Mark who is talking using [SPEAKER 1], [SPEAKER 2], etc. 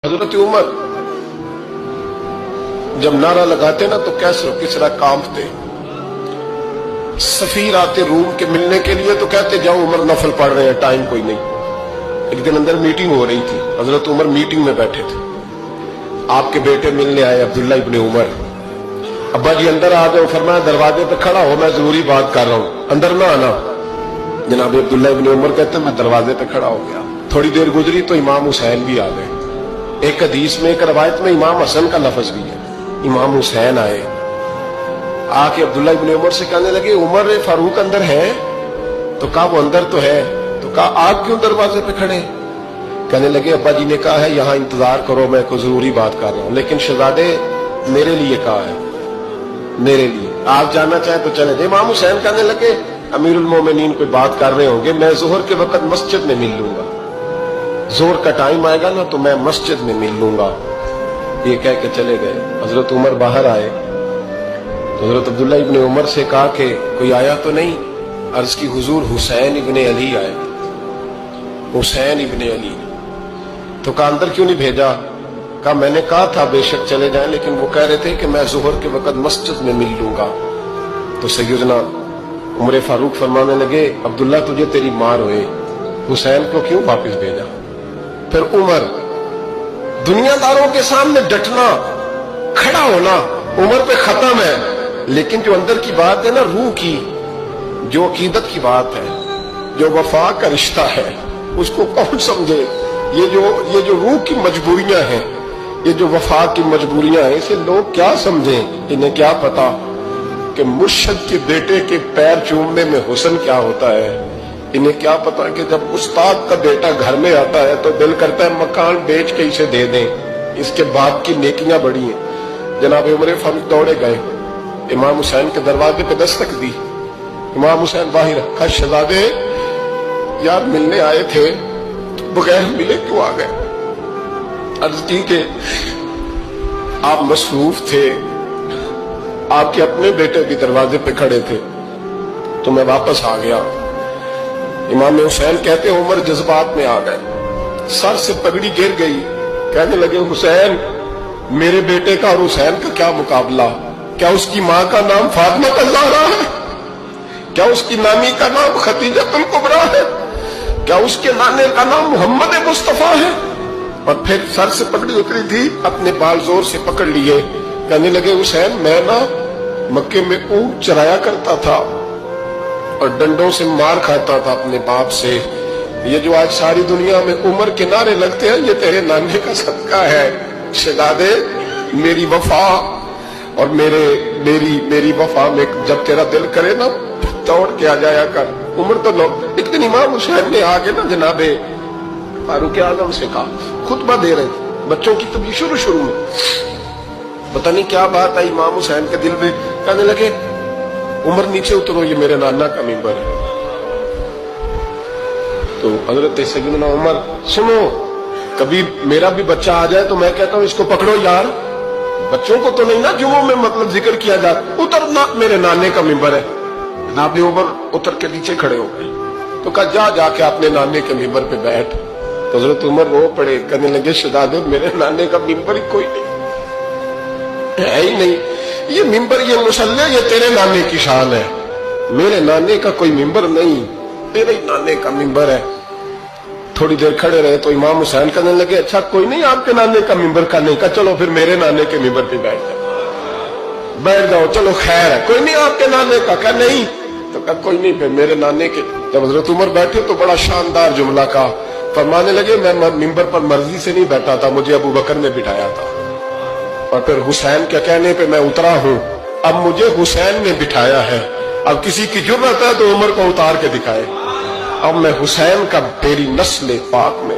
[SPEAKER 1] हजरत उमर जब नारा लगाते ना तो कैसे किस तरह कांपते। सफीर आते रूम के मिलने के लिए तो कहते जाओ उमर नफल पढ़ रहे हैं, टाइम कोई नहीं। एक दिन अंदर मीटिंग हो रही थी, हजरत उमर मीटिंग में बैठे थे। आपके बेटे मिलने आए अब्दुल्ला इब्ने उमर। अब्बा जी अंदर आ जाओ, फरमाया दरवाजे पे खड़ा हो, मैं जरूरी बात कर रहा हूं, अंदर ना आना। जनाब अब्दुल्ला इब्ने उमर कहते मैं दरवाजे पे खड़ा हो गया। थोड़ी देर गुजरी तो इमाम हुसैन भी आ गए। एक हदीस में, एक रवायत में इमाम हसन का लफ्ज भी है। इमाम हुसैन आए, आके अब्दुल्ला इब्ने उमर से कहने लगे उमर फारूक अंदर है? तो कहा वो अंदर तो है। तो कहा आप क्यों दरवाजे पे खड़े? कहने लगे अब्बा जी ने कहा है यहाँ इंतजार करो, मैं कोई जरूरी बात कर रहा हूँ, लेकिन शहजादे मेरे लिए कहा है, मेरे लिए आप जाना चाहे तो चले जाए। इमाम हुसैन कहने लगे अमीरुल मोमिनीन कोई बात कर रहे होंगे, मैं जोहर के वक्त मस्जिद में मिल लूंगा, जोहर का टाइम आएगा ना तो मैं मस्जिद में मिल लूंगा। ये कह के चले गए। हजरत उमर बाहर आए तो हजरत अब्दुल्ला इब्ने उमर से कहा कि कोई आया तो नहीं? अर्ज की हुजूर हुसैन इब्ने अली आए। हुसैन इब्ने अली। तो कहा अंदर क्यों नहीं भेजा? कहा मैंने कहा था बेशक चले जाएं, लेकिन वो कह रहे थे कि मैं जोहर के वक्त मस्जिद में मिल लूंगा। तो सैयदना उमर फारूक फरमाने लगे अब्दुल्ला तुझे तेरी मार हुए, हुसैन को क्यों वापस भेजा? फिर उमर दुनियादारों के सामने डटना, खड़ा होना उमर पे खत्म है, लेकिन जो अंदर की बात है ना, रूह की, जो अकीदत की बात है, जो वफा का रिश्ता है, उसको कौन समझे? ये जो रूह की मजबूरियां हैं, ये जो वफा की मजबूरियां हैं, इसे लोग क्या समझें? इन्हें क्या पता कि मुर्शद के बेटे के पैर चूमने में हुस्न क्या होता है? इन्हें क्या पता कि जब उस्ताद का बेटा घर में आता है तो दिल करता है मकान बेच के इसे दे दें, इसके बाप की नेकियां बड़ी हैं। जनाब उमर फारूक दौड़े गए, इमाम हुसैन के दरवाजे पे दस्तक दी। इमाम हुसैन बाहर रखा, शहजादे यार मिलने आए थे, बगैर मिले क्यों आ गए? अर्ज की कि आप मसरूफ थे, आपके अपने बेटे भी दरवाजे पे खड़े थे, तो मैं वापस आ गया। इमाम हुसैन कहते उमर जज्बात में आ गए, सर से पगड़ी गिर गई। कहने लगे हुसैन मेरे बेटे का और हुसैन का क्या मुकाबला? क्या उसकी माँ का नाम फातिमा ज़हरा है? क्या उसकी नानी का नाम खदीजतुल कुबरा है? क्या उसके नाने का नाम मोहम्मद मुस्तफा है? और फिर सर से पगड़ी उतरी थी, अपने बाल जोर से पकड़ लिए। कहने लगे हुसैन मैं ना मक्के में ऊंट चराया करता था और डंडों से मार खाता था अपने बाप से। ये जो आज सारी दुनिया में उमर के नारे लगते हैं, ये तेरे नाने का सदका है। शहजादे मेरी वफा और मेरी वफा में जब तेरा दिल करे ना दौड़ के आ जाया कर। उमर तो एक दिन इमाम हुसैन ने आगे ना जनाबे फारूक आजम से कहा, खुतबा दे रहे थे बच्चों की तभी शुरू में, पता नहीं क्या बात आई इमाम हुसैन के दिल में। कहने लगे उमर नीचे उतरो, ये मेरे नाना का मिंबर है। तो हजरत सैयदना उमर सुनो, कभी मेरा भी बच्चा आ जाए तो मैं कहता हूं इसको पकड़ो यार, बच्चों को तो नहीं ना जुमों में मतलब जिक्र किया जाता, उतरना मेरे नाने का मिंबर है। जनाब उमर उतर के नीचे खड़े हो गए। तो कहा जाके अपने नाने के मिंबर पे बैठ। तो हजरत उमर रो पड़े, कहने लगे शहजादे मेरे नाने का मिंबर ही कोई नहीं है ही नहीं, ये मिंबर ये मुसल्ले ये तेरे नाने की शान है, मेरे नाने का कोई मिंबर नहीं, तेरे ही नाने का मिंबर है। थोड़ी देर खड़े रहे तो इमाम हुसैन कहने लगे अच्छा कोई नहीं आपके नाने का मिंबर का नहीं? का चलो फिर मेरे नाने के मिंबर पे बैठ जाओ, चलो खैर है, कोई नहीं आपके नाने का नहीं? तो कहा कोई नहीं फिर मेरे नाने के। जब हजरत उमर बैठे तो बड़ा शानदार जुमला का फरमाने लगे मैं मिंबर पर मर्जी से नहीं बैठा था, मुझे अबू बकर ने बिठाया था, और फिर हुसैन के कहने पे मैं उतरा हूं, अब मुझे हुसैन ने बिठाया है। अब किसी की जुर्रत है तो उमर को उतार के दिखाए, अब मैं हुसैन का तेरी नस्ल पाक में